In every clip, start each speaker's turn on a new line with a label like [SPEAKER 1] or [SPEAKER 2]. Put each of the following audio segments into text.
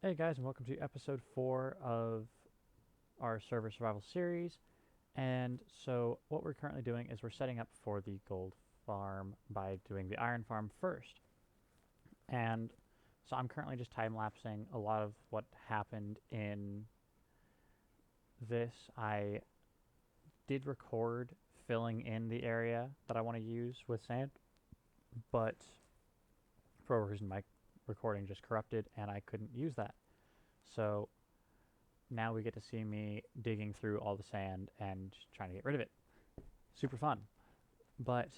[SPEAKER 1] Hey guys, and welcome to episode 4 of our server survival series. And so, what we're currently doing is we're setting up for the gold farm by doing the iron farm first. And so, I'm currently just time lapsing a lot of what happened in this. I did record filling in the area that I want to use with sand, but for a reason, my recording just corrupted and I couldn't use that. So, now we get to see me digging through all the sand and trying to get rid of it. Super fun. But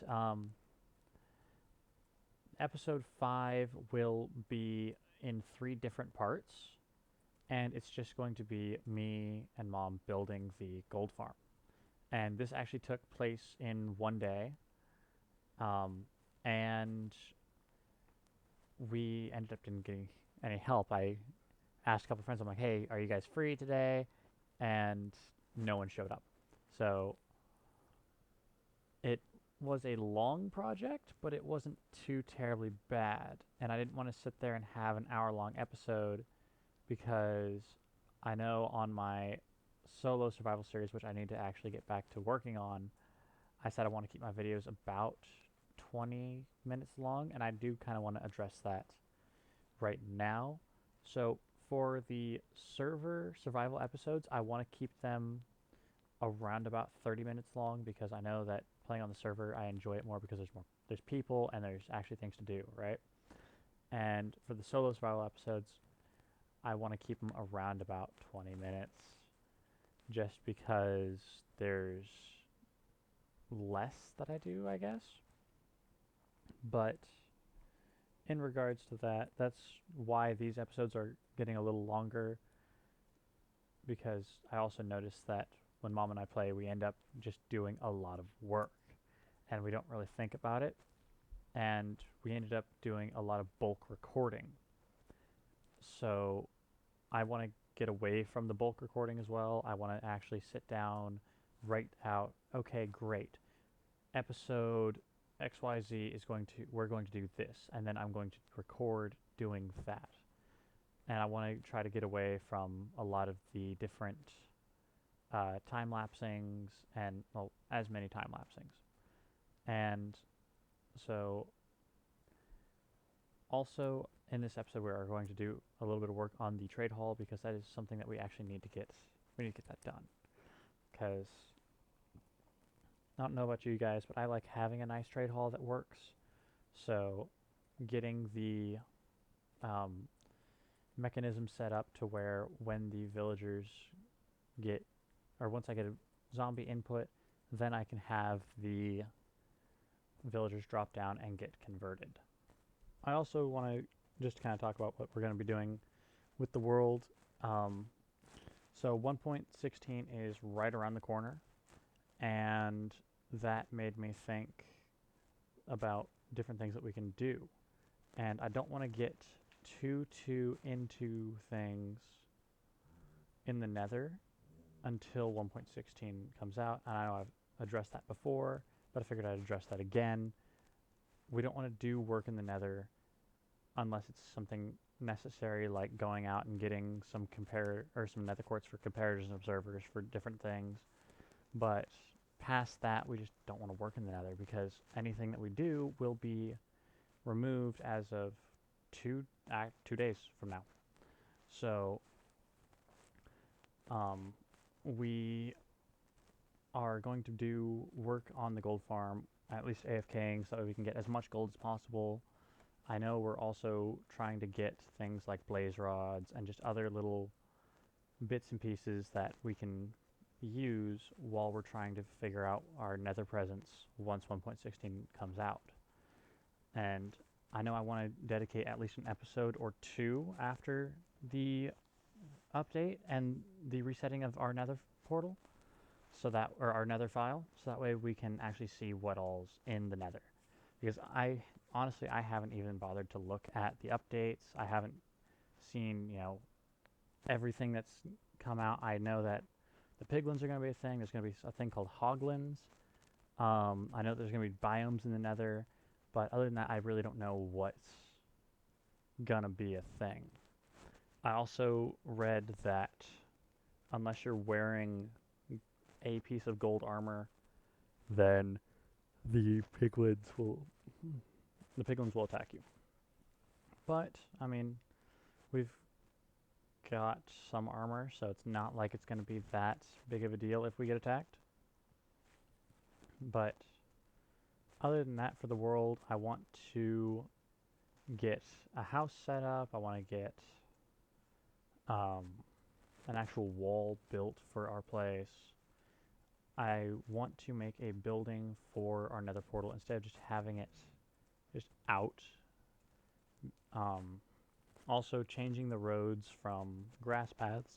[SPEAKER 1] episode 5 will be in 3 different parts, and it's just going to be me and mom building the gold farm. And this actually took place in one day, um, and we ended up didn't getting any help. I asked a couple friends, I'm like, hey, are you guys free today? And no one showed up. So it was a long project, but it wasn't too terribly bad. And I didn't want to sit there and have an hour-long episode because I know on my solo survival series, which I need to actually get back to working on, I said I want to keep my videos about 20 minutes long, and I do kind of want to address that right now. So for the server survival episodes, I want to keep them around about 30 minutes long because I know that playing on the server I enjoy it more because there's people and there's actually things to do, right? And for the solo survival episodes, I want to keep them around about 20 minutes just because there's less that I do, I guess. But in regards to that, that's why these episodes are getting a little longer because I also noticed that when mom and I play, we end up just doing a lot of work and we don't really think about it. And we ended up doing a lot of bulk recording. So I want to get away from the bulk recording as well. I want to actually sit down, write out, okay, great. Episode XYZ is we're going to do this, and then I'm going to record doing that. And I want to try to get away from a lot of the different time lapsings and, well, as many time lapsings. And so also, in this episode, we are going to do a little bit of work on the trade hall because that is something that we actually need to get. We need to get that done because I don't know about you guys, but I like having a nice trade hall that works. So, getting the um, mechanism set up to where when the villagers get, or once I get a zombie input, then I can have the villagers drop down and get converted. I also want to just kind of talk about what we're going to be doing with the world. Um, so 1.16 is right around the corner, and that made me think about different things that we can do. And I don't want to get too into things in the nether until 1.16 comes out. And I know I've addressed that before, but I figured I'd address that again. We don't want to do work in the nether unless it's something necessary, like going out and getting some some nether quartz for comparators and observers for different things. But past that, we just don't want to work in the nether because anything that we do will be removed as of 2 days from now. So we are going to do work on the gold farm, at least AFKing, so we can get as much gold as possible. I know we're also trying to get things like blaze rods and just other little bits and pieces that we can use while we're trying to figure out our nether presence once 1.16 comes out. And I know I want to dedicate at least an episode or two after the update and the resetting of our nether portal so that, or our nether file, so that way we can actually see what all's in the nether. Because I honestly, I haven't even bothered to look at the updates. I haven't seen, everything that's come out. I know that the piglins are going to be a thing. There's going to be a thing called hoglins. I know there's going to be biomes in the nether, but other than that, I really don't know what's going to be a thing. I also read that unless you're wearing a piece of gold armor, then the piglins will attack you. But I mean, we've got some armor, so it's not like it's going to be that big of a deal if we get attacked. But other than that, for the world, I want to get a house set up. I want to get um, an actual wall built for our place. I want to make a building for our nether portal instead of just having it just out. Also changing the roads from grass paths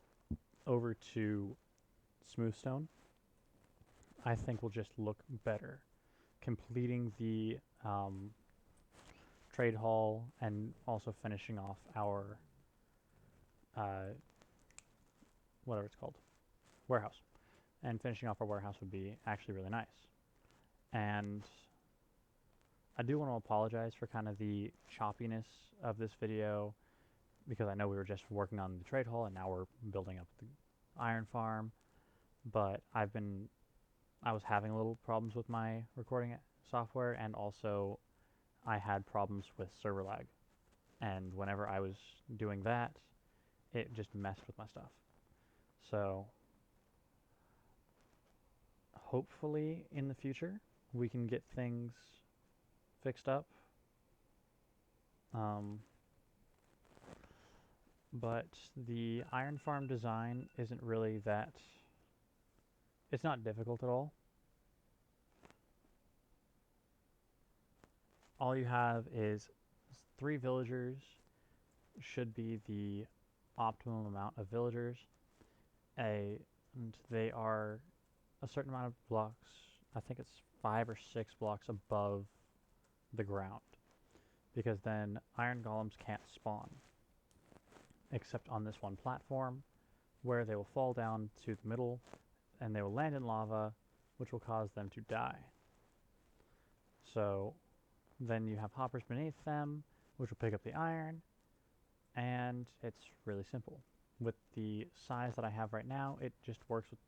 [SPEAKER 1] over to smooth stone, I think will just look better. Completing the trade hall and also finishing off our whatever it's called, warehouse. And finishing off our warehouse would be actually really nice. And I do want to apologize for kind of the choppiness of this video because I know we were just working on the trade hall and now we're building up the iron farm. But I was having a little problems with my recording software, and also I had problems with server lag. And whenever I was doing that, it just messed with my stuff. So hopefully in the future we can get things fixed up. But the iron farm design isn't really that, it's not difficult at all. All you have is 3 villagers, should be the optimum amount of villagers. And they are a certain amount of blocks, I think it's 5 or 6 blocks above the ground, because then iron golems can't spawn except on this one platform where they will fall down to the middle and they will land in lava, which will cause them to die. So then you have hoppers beneath them, which will pick up the iron, and it's really simple. With the size that I have right now, it just works with,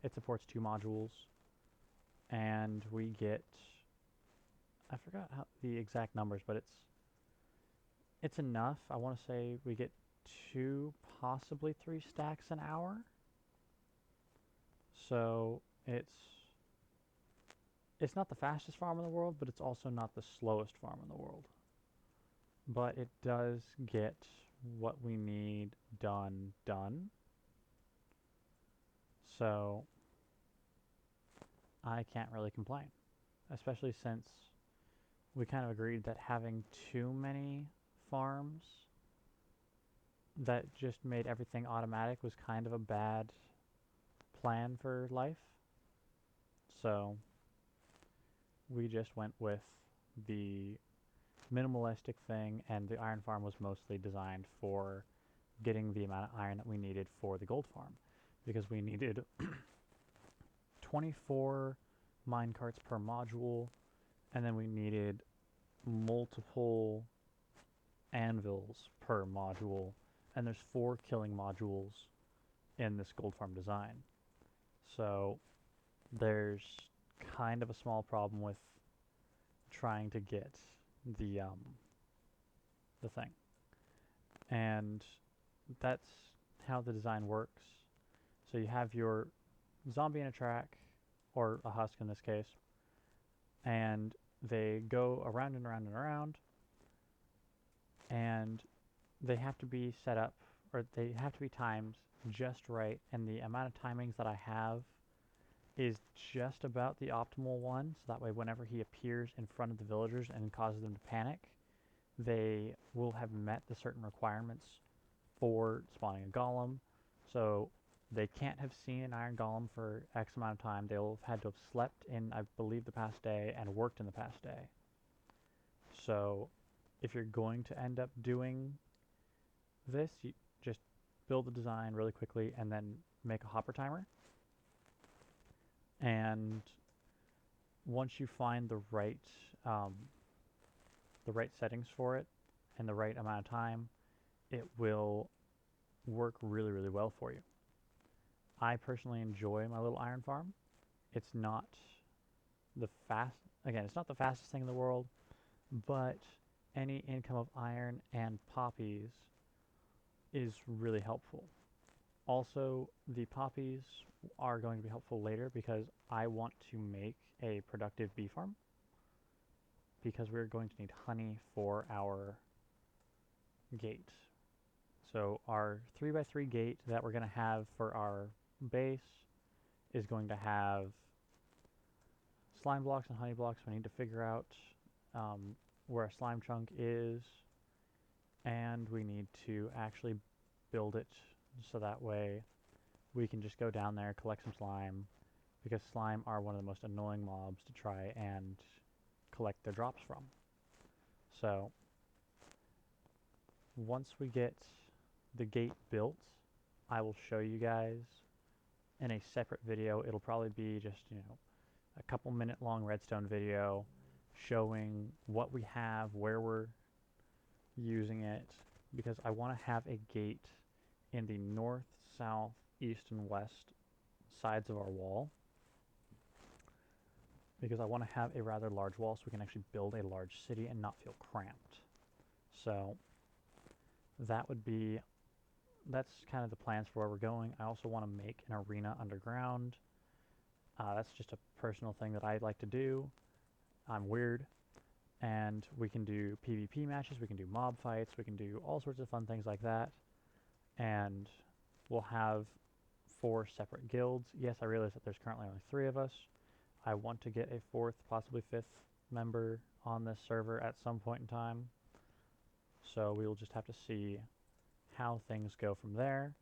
[SPEAKER 1] it supports 2 modules, and we get, I forgot how the exact numbers, but it's enough. I want to say we get 2, possibly 3 stacks an hour. So it's not the fastest farm in the world, but it's also not the slowest farm in the world. But it does get what we need done. So I can't really complain, especially since we kind of agreed that having too many farms that just made everything automatic was kind of a bad plan for life. So we just went with the minimalistic thing, and the iron farm was mostly designed for getting the amount of iron that we needed for the gold farm, because we needed 24 mine carts per module, and then we needed multiple anvils per module, and there's 4 killing modules in this gold farm design. So there's kind of a small problem with trying to get the thing, and that's how the design works. So you have your zombie in a track, or a husk in this case, and they go around and around and around, and they have to be set up, or they have to be timed just right, and the amount of timings that I have is just about the optimal one, so that way whenever he appears in front of the villagers and causes them to panic, they will have met the certain requirements for spawning a golem. So they can't have seen an iron golem for X amount of time. They'll have had to have slept in, I believe, the past day and worked in the past day. So if you're going to end up doing this, you just build the design really quickly and then make a hopper timer. And once you find the right settings for it and the right amount of time, it will work really, really well for you. I personally enjoy my little iron farm. It's not the fast, again, it's not the fastest thing in the world, but any income of iron and poppies is really helpful. Also, the poppies are going to be helpful later because I want to make a productive bee farm because we're going to need honey for our gate. So our 3x3 gate that we're going to have for our base is going to have slime blocks and honey blocks. We need to figure out where a slime chunk is, and we need to actually build it so that way we can just go down there, collect some slime, because slime are one of the most annoying mobs to try and collect their drops from. So once we get the gate built, I will show you guys in a separate video. It'll probably be just, a couple minute long redstone video showing what we have, where we're using it, because I want to have a gate in the north, south, east, and west sides of our wall, because I want to have a rather large wall so we can actually build a large city and not feel cramped. So that's kind of the plans for where we're going. I also want to make an arena underground. That's just a personal thing that I like to do. I'm weird. And we can do PvP matches, we can do mob fights, we can do all sorts of fun things like that. And we'll have 4 separate guilds. Yes, I realize that there's currently only 3 of us. I want to get a 4th, possibly 5th member on this server at some point in time. So we will just have to see how things go from there.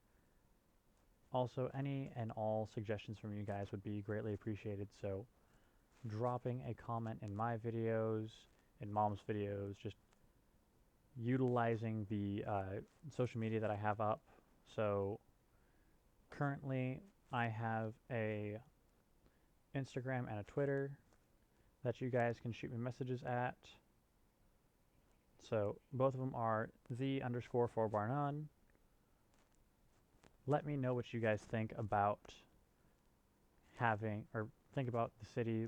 [SPEAKER 1] Also, any and all suggestions from you guys would be greatly appreciated. So dropping a comment in my videos, in Mom's videos, just utilizing the social media that I have up. So currently I have a Instagram and a Twitter that you guys can shoot me messages at. So both of them are the_4barnone. Let me know what you guys think about having, or think about the city.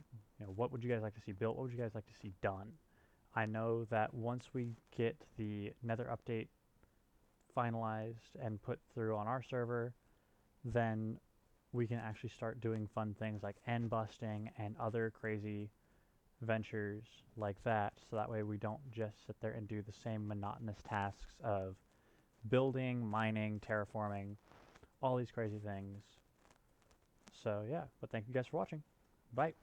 [SPEAKER 1] What would you guys like to see built? What would you guys like to see done? I know that once we get the Nether update finalized and put through on our server, then we can actually start doing fun things like end busting and other crazy ventures like that, so that way we don't just sit there and do the same monotonous tasks of building, mining, terraforming, all these crazy things. So yeah, but thank you guys for watching. Bye.